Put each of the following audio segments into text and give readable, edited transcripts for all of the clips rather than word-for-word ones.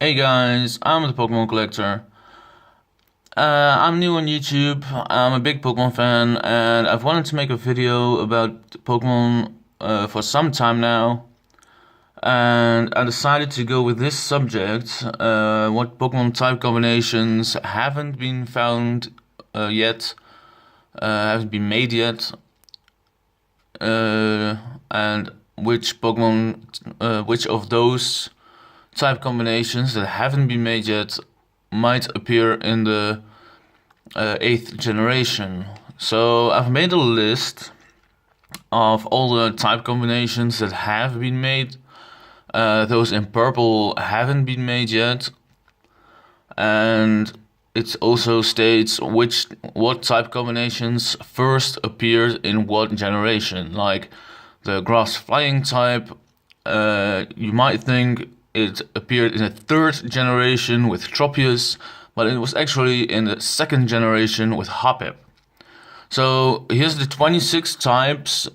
Hey guys, I'm the Pokemon Collector. I'm new on YouTube, I'm a big Pokemon fan, and I've wanted to make a video about Pokemon for some time now. And I decided to go with this subject, what Pokemon type combinations haven't been found yet, haven't been made yet, and which of those type combinations that haven't been made yet might appear in the 8th generation. So I've made a list of all the type combinations that have been made. Those in purple haven't been made yet, and it also states what type combinations first appeared in what generation. Like the grass flying type, you might think it appeared in the 3rd generation with Tropius, but it was actually in the 2nd generation with Hoppip. So here's the 26 types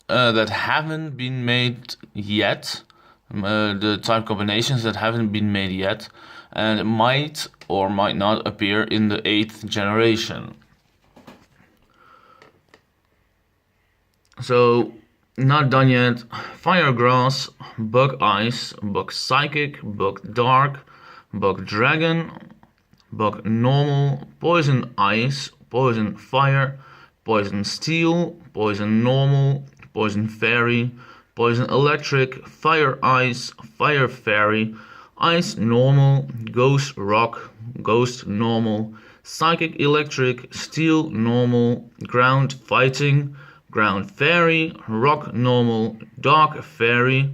that haven't been made yet, the type combinations that haven't been made yet, and might or might not appear in the 8th generation. So, not done yet. Fire Grass, Bug Ice, Bug Psychic, Bug Dark, Bug Dragon, Bug Normal, Poison Ice, Poison Fire, Poison Steel, Poison Normal, Poison Fairy, Poison Electric, Fire Ice, Fire Fairy, Ice Normal, Ghost Rock, Ghost Normal, Psychic Electric, Steel Normal, Ground Fighting, Ground Fairy, Rock Normal, Dark Fairy,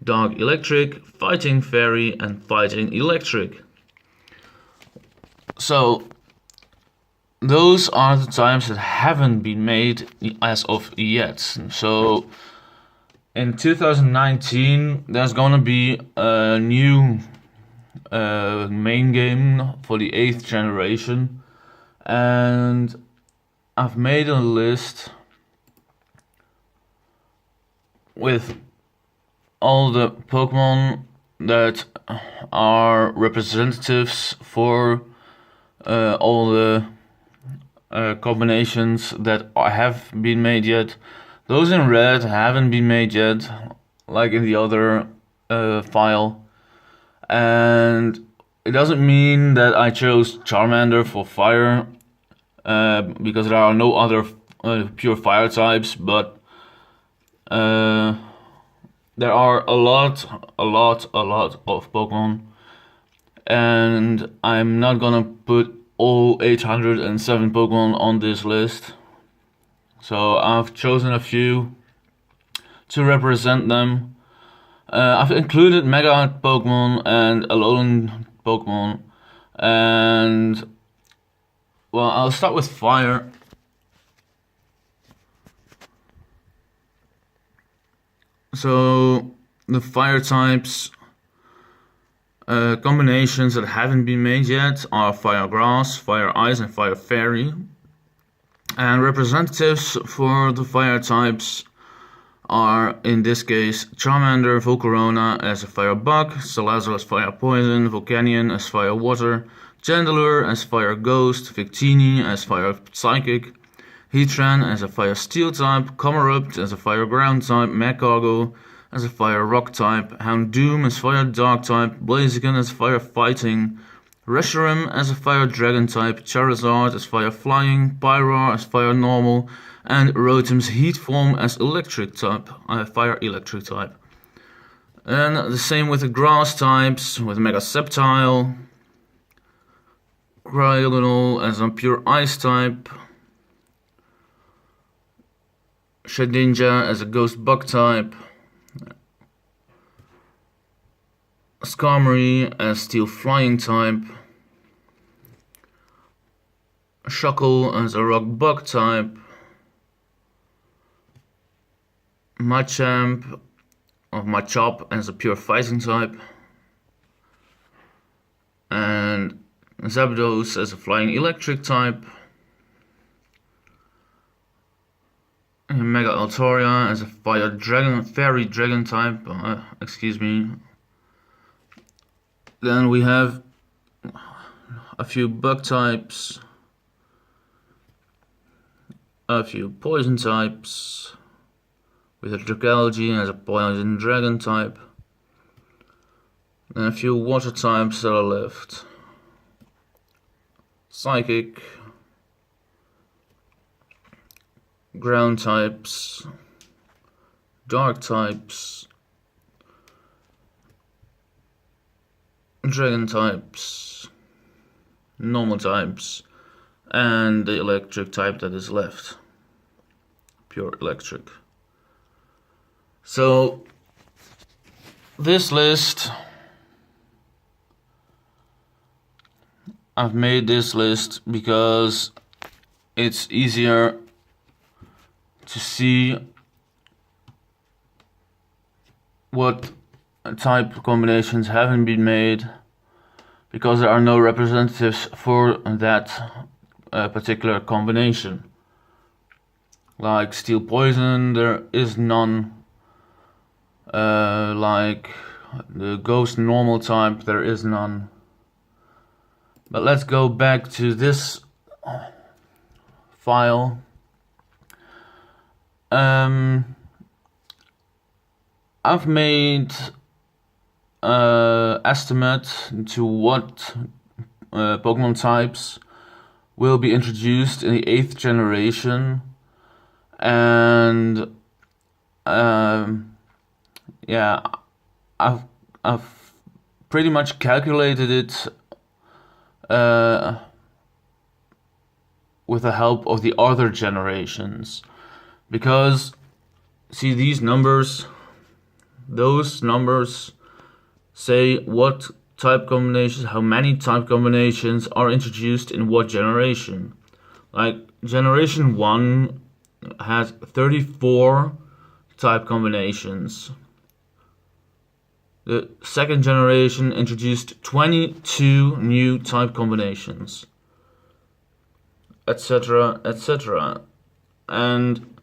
Dark Electric, Fighting Fairy, and Fighting Electric. So, those are the types that haven't been made as of yet. So, in 2019, there's gonna be a new main game for the 8th generation, and I've made a list with all the Pokemon that are representatives for all the combinations that have been made yet. Those in red haven't been made yet, like in the other file. And it doesn't mean that I chose Charmander for fire, because there are no other pure fire types, but there are a lot of Pokemon, and I'm not gonna put all 807 Pokemon on this list. So I've chosen a few to represent them. I've included Mega Pokemon and Alolan Pokemon, and well, I'll start with Fire. So the fire types combinations that haven't been made yet are Fire Grass, Fire Ice, and Fire Fairy. And representatives for the fire types are, in this case, Charmander, Volcarona as a fire bug, Salazzle as fire poison, Volcanion as fire water, Chandelure as fire ghost, Victini as fire psychic, Heatran as a fire steel type, Camerupt as a fire ground type, Magcargo as a fire rock type, Houndoom as fire dark type, Blaziken as fire fighting, Reshiram as a fire dragon type, Charizard as fire flying, Pyroar as fire normal, and Rotom's heat form as electric type, fire electric type. And the same with the grass types, with Mega Sceptile, Cryogonal as a pure ice type, Shedinja as a ghost bug type, Skarmory as steel flying type, Shuckle as a rock bug type, Machamp or Machop as a pure fighting type, and Zapdos as a flying electric type, and Mega Altaria as a fire dragon, fairy dragon type, Then we have a few bug types, a few poison types, with a Dragalge as a poison dragon type, and a few water types that are left. Psychic, ground types, dark types, dragon types, normal types, and the electric type that is left. Pure electric. So this list, I've made this list because it's easier to see what type combinations haven't been made, because there are no representatives for that particular combination. Like steel poison, there is none. Like the ghost normal type, there is none. But let's go back to this file. I've made estimate to what Pokemon types will be introduced in the 8th generation, and yeah, I've pretty much calculated it with the help of the other generations, because see, these numbers, those numbers say what type combinations, how many type combinations are introduced in what generation. Like generation 1 has 34 type combinations. The second generation introduced 22 new type combinations, etc., etc. And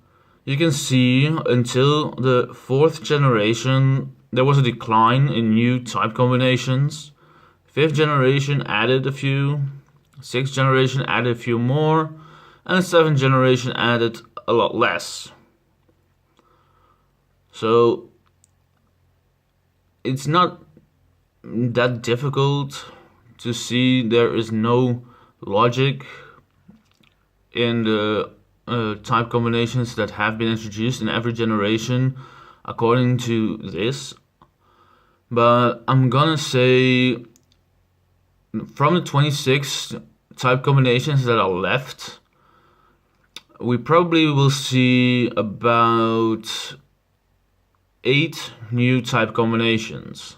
you can see until the 4th generation there was a decline in new type combinations. 5th generation added a few, 6th generation added a few more, and 7th generation added a lot less. So it's not that difficult to see there is no logic in the type combinations that have been introduced in every generation according to this. But I'm gonna say from the 26 type combinations that are left, we probably will see about 8 new type combinations,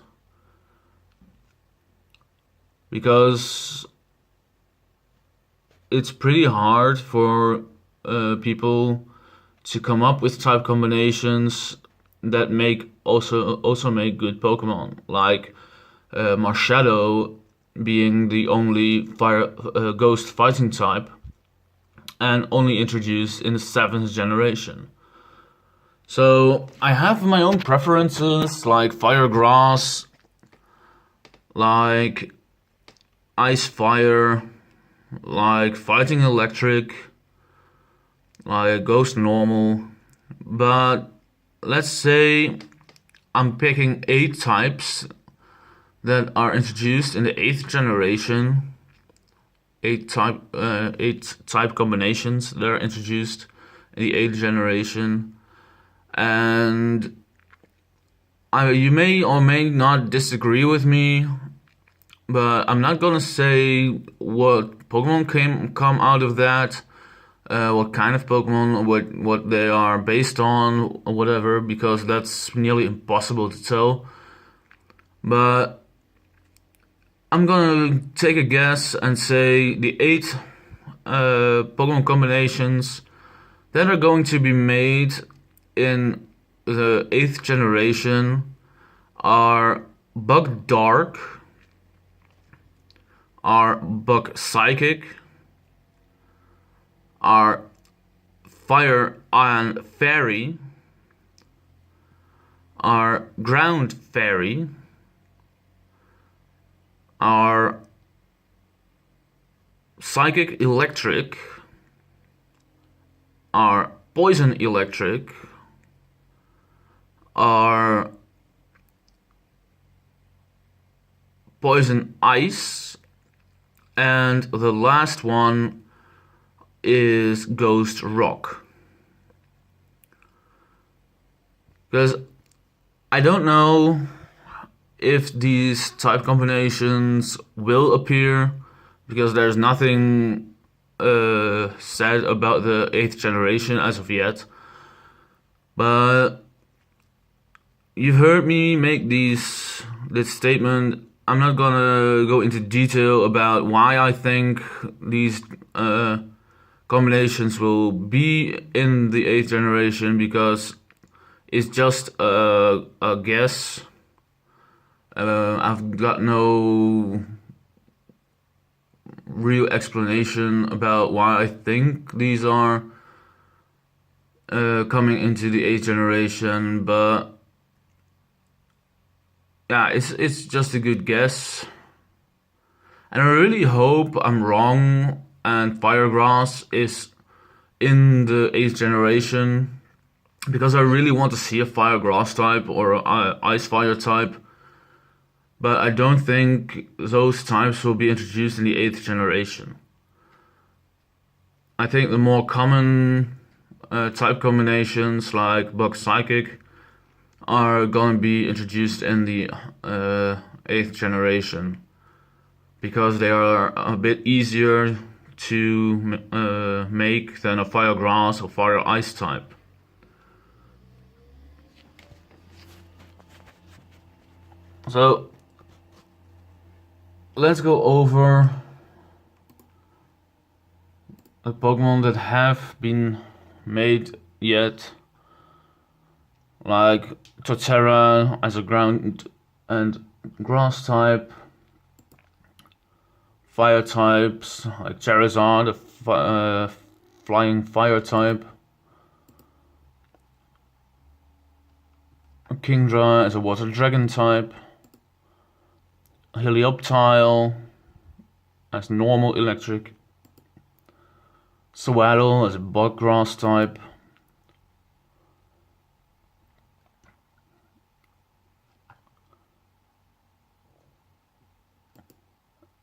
because it's pretty hard for people to come up with type combinations that make also make good Pokemon, like Marshadow being the only fire ghost fighting type and only introduced in the 7th generation. So I have my own preferences, like Fire Grass, like Ice Fire, like Fighting Electric, like Ghost Normal. But let's say I'm picking 8 types that are introduced in the 8th generation. 8 type combinations that are introduced in the 8th generation. And you may or may not disagree with me, but I'm not gonna say what Pokemon come out of that, what kind of Pokemon, what they are based on, or whatever, because that's nearly impossible to tell. But I'm gonna take a guess and say the 8 Pokemon combinations that are going to be made in the 8th generation are Bug Dark, are Bug Psychic, are Fire Iron Fairy, are Ground Fairy, Psychic Electric are Poison Electric, are Poison Ice, and the last one is Ghost Rock. Because I don't know if these type combinations will appear, because there's nothing said about the 8th generation as of yet. But you've heard me make this statement. I'm not gonna go into detail about why I think these combinations will be in the 8th generation, because it's just a guess. I've got no real explanation about why I think these are coming into the 8th generation, but yeah, it's just a good guess. And I really hope I'm wrong and Firegrass is in the 8th generation, because I really want to see a Firegrass type or a Ice Fire type. But I don't think those types will be introduced in the 8th generation. I think the more common type combinations like Bug Psychic are gonna be introduced in the 8th generation, because they are a bit easier to make than a Fire Grass or Fire Ice type. So let's go over the Pokemon that have been made yet, like Torterra as a ground and grass type, fire types like Charizard, a flying fire type, Kingdra as a water dragon type, Helioptile as normal electric, Swallow as a bug grass type,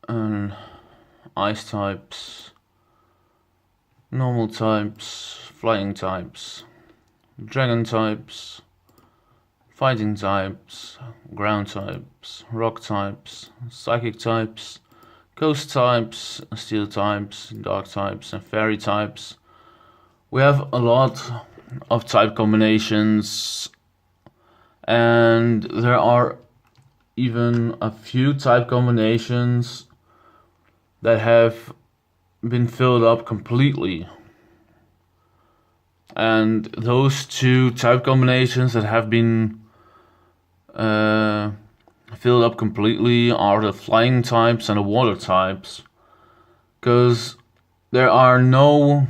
and ice types, normal types, flying types, dragon types, fighting types, ground types, rock types, psychic types, ghost types, steel types, dark types, and fairy types. We have a lot of type combinations, and there are even a few type combinations that have been filled up completely. And those two type combinations that have been filled up completely are the flying types and the water types, because there are no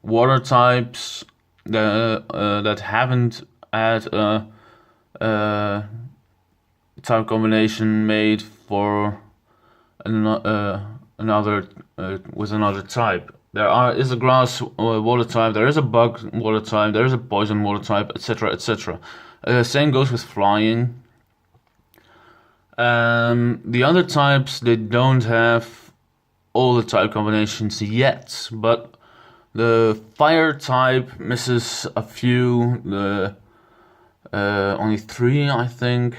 water types that haven't had a type combination made for another with another type. There is a grass water type, there is a bug water type, there is a poison water type, etc., etc. Same goes with flying. The other types, they don't have all the type combinations yet, but the fire type misses a few, only 3 I think,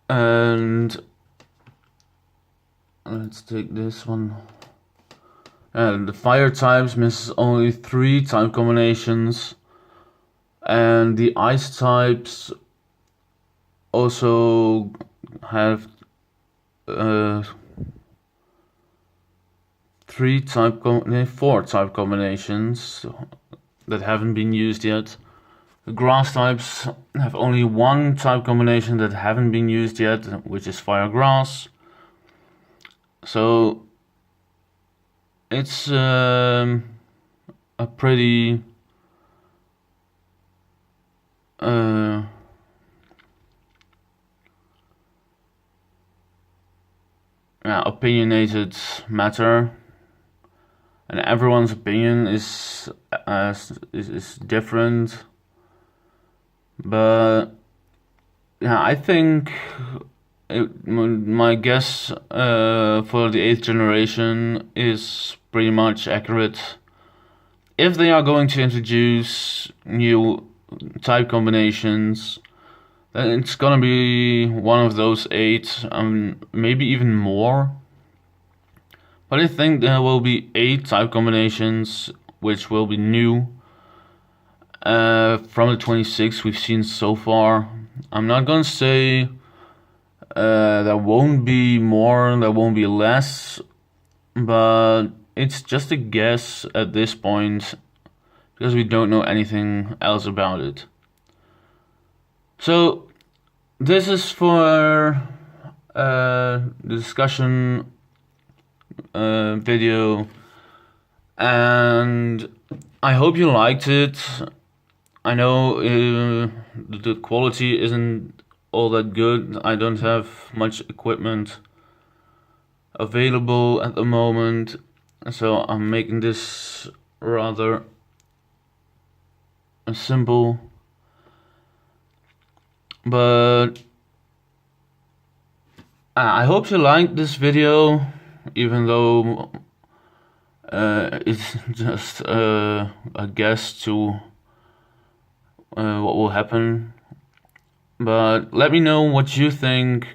and let's take this one. And the fire types misses only 3 type combinations, and the ice types also have 4 type combinations that haven't been used yet. The grass types have only 1 type combination that haven't been used yet, which is fire grass. So it's a pretty opinionated matter, and everyone's opinion is different. But yeah, I think my guess for the 8th generation is pretty much accurate. If they are going to introduce new type combinations, then it's gonna be one of those 8, maybe even more. But I think there will be 8 type combinations which will be new from the 26 we've seen so far. I'm not gonna say there won't be more, there won't be less, but it's just a guess at this point because we don't know anything else about it. So this is for the discussion video, and I hope you liked it. I know the quality isn't all that good. I don't have much equipment available at the moment, so I'm making this rather simple. But I hope you liked this video, even though it's just a guess to what will happen. But let me know what you think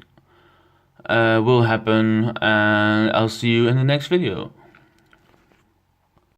will happen, and I'll see you in the next video.